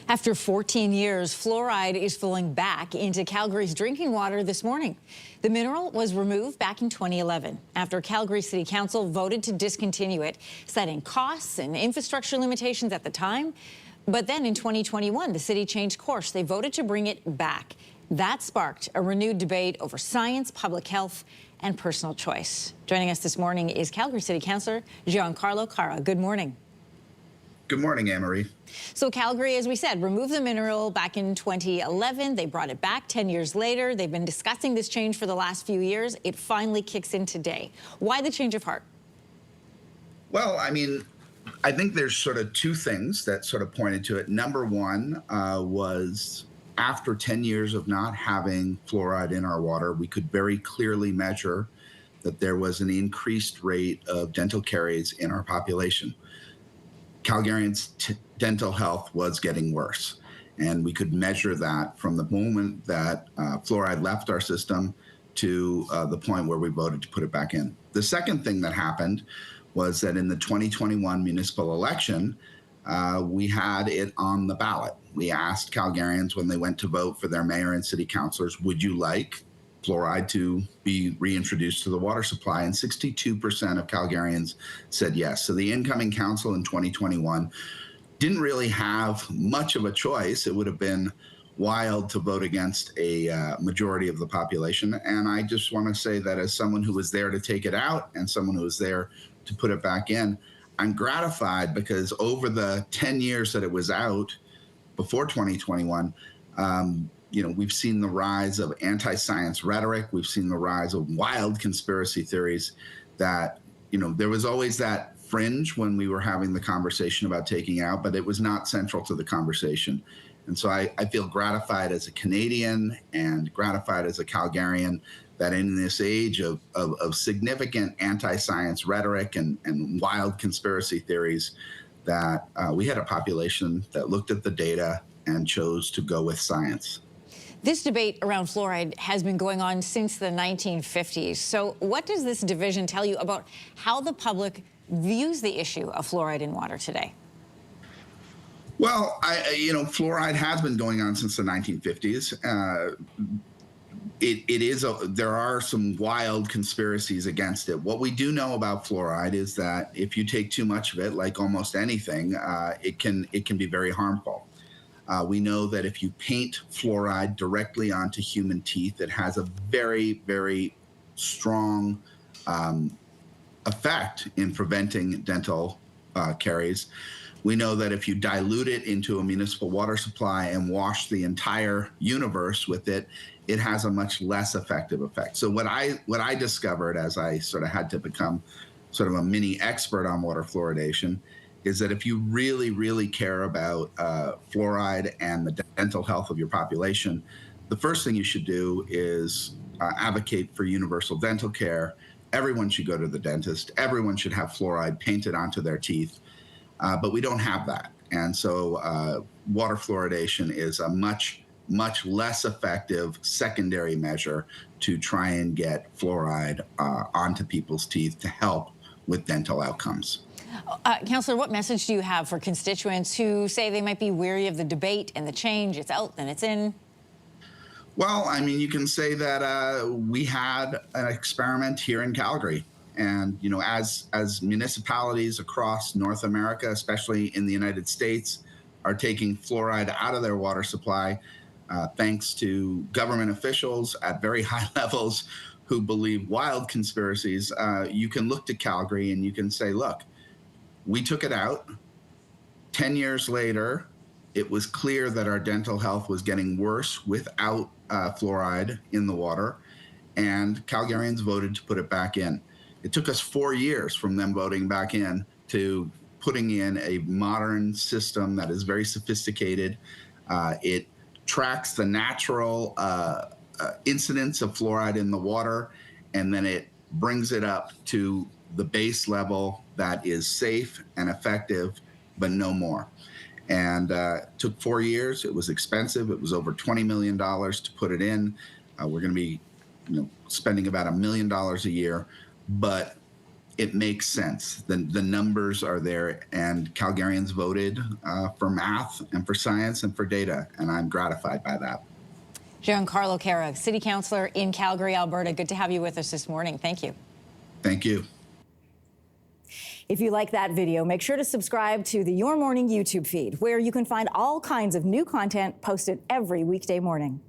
After 14 years, fluoride is flowing back into Calgary's drinking water this morning. The mineral was removed back in 2011 after Calgary City Council voted to discontinue it, citing costs and infrastructure limitations at the time. But then in 2021, the city changed course. They voted to bring it back. That sparked a renewed debate over science, public health, and personal choice. Joining us this morning is Calgary City Councilor Gian-Carlo Carra. Good morning. Good morning, Anne-Marie. So Calgary, as we said, removed the mineral back in 2011. They brought it back 10 years later. They've been discussing this change for the last few years. It finally kicks in today. Why the change of heart? Well, I think there's sort of two things that sort of pointed to it. Number one was after 10 years of not having fluoride in our water, we could very clearly measure that there was an increased rate of dental caries in our population. Calgarians' dental health was getting worse, and we could measure that from the moment that fluoride left our system to the point where we voted to put it back in. The second thing that happened was that in the 2021 municipal election, we had it on the ballot. We asked Calgarians when they went to vote for their mayor and city councilors, would you like fluoride to be reintroduced to the water supply? And 62% of Calgarians said yes. So the incoming council in 2021 didn't really have much of a choice. It would have been wild to vote against a majority of the population. And I just want to say that as someone who was there to take it out and someone who was there to put it back in, I'm gratified because over the 10 years that it was out before 2021, we've seen the rise of anti-science rhetoric. We've seen the rise of wild conspiracy theories that, there was always that fringe when we were having the conversation about taking out, but it was not central to the conversation. And so I feel gratified as a Canadian and gratified as a Calgarian that in this age of significant anti-science rhetoric and wild conspiracy theories, that we had a population that looked at the data and chose to go with science. This debate around fluoride has been going on since the 1950s. So what does this division tell you about how the public views the issue of fluoride in water today? Well, fluoride has been going on since the 1950s. There are some wild conspiracies against it. What we do know about fluoride is that if you take too much of it, like almost anything, it can be very harmful. We know that if you paint fluoride directly onto human teeth, it has a very, very strong effect in preventing dental caries. We know that if you dilute it into a municipal water supply and wash the entire universe with it, it has a much less effective effect. So what I discovered as I sort of had to become sort of a mini expert on water fluoridation is that if you really, really care about fluoride and the dental health of your population, the first thing you should do is advocate for universal dental care. Everyone should go to the dentist. Everyone should have fluoride painted onto their teeth. But we don't have that. And so water fluoridation is a much, much less effective secondary measure to try and get fluoride onto people's teeth to help with dental outcomes. Councillor, what message do you have for constituents who say they might be weary of the debate and the change? It's out, then it's in. Well, you can say that we had an experiment here in Calgary. And, as municipalities across North America, especially in the United States, are taking fluoride out of their water supply, thanks to government officials at very high levels who believe wild conspiracies, you can look to Calgary and you can say, look, we took it out. 10 years later, it was clear that our dental health was getting worse without fluoride in the water, and Calgarians voted to put it back in. It took us 4 years from them voting back in to putting in a modern system that is very sophisticated. It tracks the natural incidence of fluoride in the water, and then it brings it up to the base level that is safe and effective, but no more. And it took 4 years. It was expensive. It was over $20 million to put it in. We're going to be spending about $1 million a year. But it makes sense. The numbers are there, and Calgarians voted for math and for science and for data, and I'm gratified by that. Gian-Carlo Carra, City Councilor in Calgary, Alberta. Good to have you with us this morning. Thank you. Thank you. If you like that video, make sure to subscribe to the Your Morning YouTube feed, where you can find all kinds of new content posted every weekday morning.